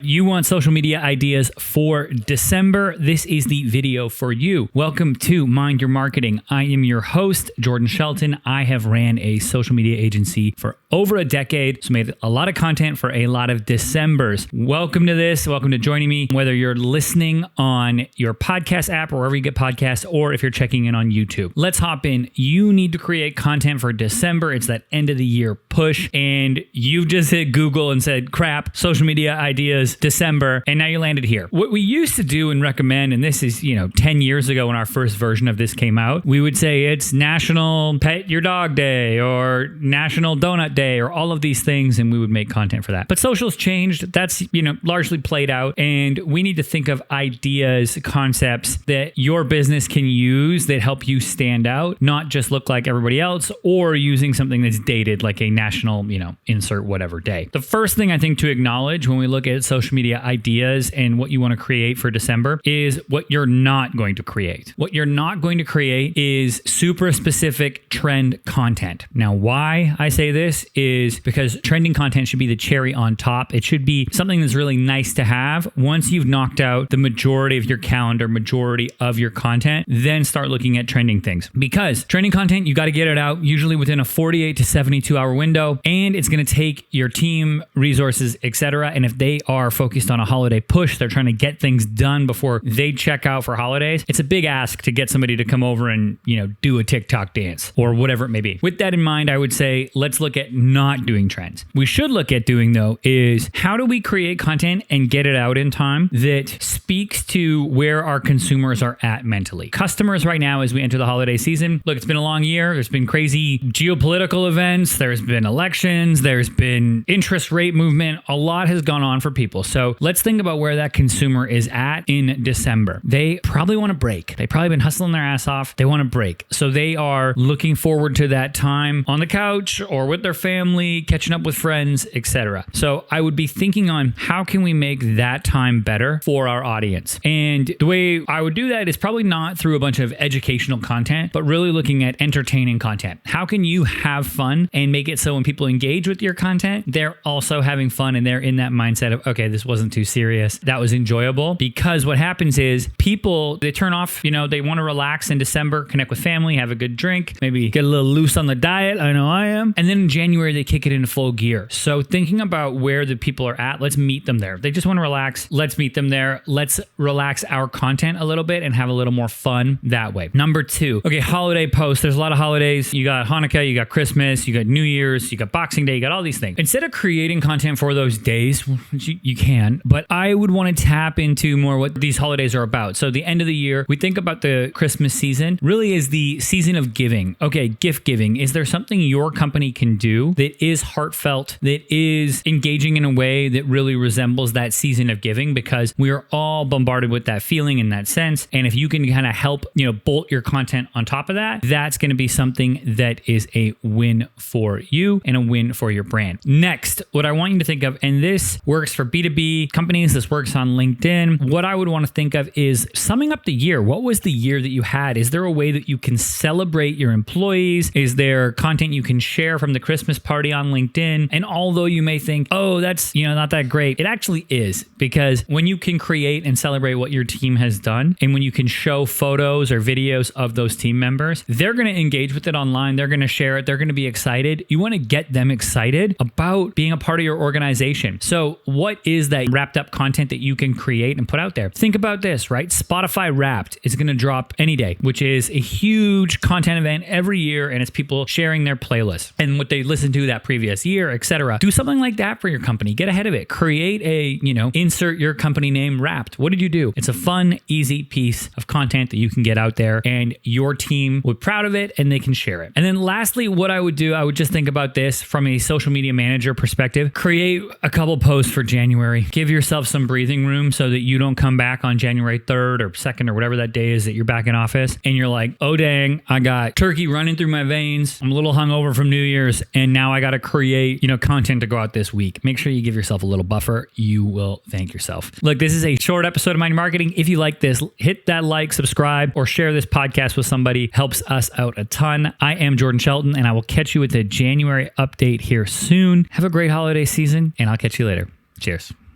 You want social media ideas for December? This is the video for you. Welcome to Mind Your Marketing. I am your host, Jordan Shelton. I have ran a social media agency for over a decade, so made a lot of content for a lot of Decembers. Welcome to this. Welcome to joining me, whether you're listening on your podcast app or wherever you get podcasts, or if you're checking in on YouTube. Let's hop in. You need to create content for December. It's that end of the year push, and you just hit Google and said, crap, social media ideas, December, and now you landed here. What we used to do and recommend, and this is, 10 years ago when our first version of this came out, we would say it's National Pet Your Dog Day or National Donut Day or all of these things, and we would make content for that. But social's changed. That's, largely played out, and we need to think of ideas, concepts that your business can use that help you stand out, not just look like everybody else or using something that's dated like a national, insert whatever day. The first thing I think to acknowledge when we look at social media ideas and what you want to create for December is what you're not going to create. What you're not going to create is super specific trend content. Now, why I say this is because trending content should be the cherry on top. It should be something that's really nice to have. Once you've knocked out the majority of your calendar, majority of your content, then start looking at trending things. Because trending content, you got to get it out usually within a 48 to 72 hour window, and it's going to take your team, resources, etc. And if they are focused on a holiday push, they're trying to get things done before they check out for holidays. It's a big ask to get somebody to come over and, do a TikTok dance or whatever it may be. With that in mind, I would say, let's look at not doing trends. We should look at doing though is how do we create content and get it out in time that speaks to where our consumers are at mentally. Customers right now, as we enter the holiday season, look, it's been a long year. There's been crazy geopolitical events. There's been elections. There's been interest rate movement. A lot has gone on for people. So let's think about where that consumer is at in December. They probably want to break. They've probably been hustling their ass off. They want to break. So they are looking forward to that time on the couch or with their family, catching up with friends, etc. So I would be thinking on how can we make that time better for our audience? And the way I would do that is probably not through a bunch of educational content, but really looking at entertaining content. How can you have fun and make it so when people engage with your content, they're also having fun and they're in that mindset of, okay, this wasn't too serious. That was enjoyable. Because what happens is people, they turn off, they want to relax in December, connect with family, have a good drink, maybe get a little loose on the diet. I know I am. And then in January, they kick it into full gear. So thinking about where the people are at, let's meet them there. They just want to relax. Let's meet them there. Let's relax our content a little bit and have a little more fun that way. Number two, okay, holiday posts. There's a lot of holidays. You got Hanukkah, you got Christmas, you got New Year's, you got Boxing Day, you got all these things. Instead of creating content for those days, which you can, but I would want to tap into more what these holidays are about. So the end of the year, we think about the Christmas season really is the season of giving. Okay, gift giving. Is there something your company can do that is heartfelt, that is engaging in a way that really resembles that season of giving? Because we are all bombarded with that feeling in that sense. And if you can kind of help, bolt your content on top of that, that's going to be something that is a win for you and a win for your brand. Next, what I want you to think of, and this works for B2B companies, this works on LinkedIn. What I would want to think of is summing up the year. What was the year that you had? Is there a way that you can celebrate your employees? Is there content you can share from the Christmas party on LinkedIn? And although you may think, oh, that's, not that great, it actually is, because when you can create and celebrate what your team has done, and when you can show photos or videos of those team members, they're going to engage with it online. They're going to share it. They're going to be excited. You want to get them excited about being a part of your organization. So what is that wrapped up content that you can create and put out there? Think about this, right? Spotify Wrapped is going to drop any day, which is a huge content event every year, and it's people sharing their playlists and what they listened to that previous year, etc. Do something like that for your company. Get ahead of it. Create a, insert your company name Wrapped. What did you do? It's a fun, easy piece of content that you can get out there, and your team would be proud of it and they can share it. And then lastly, what I would do, I would just think about this from a social media manager perspective. Create a couple posts for January. Give yourself some breathing room so that you don't come back on January 3rd or 2nd or whatever that day is that you're back in office and you're like, oh dang, I got turkey running through my veins. I'm a little hungover from New Year's and now I got to create, content to go out this week. Make sure you give yourself a little buffer. You will thank yourself. Look, this is a short episode of Mind Marketing. If you like this, hit that like, subscribe, or share this podcast with somebody. Helps us out a ton. I am Jordan Shelton, and I will catch you with a January update here soon. Have a great holiday season, and I'll catch you later. Cheers.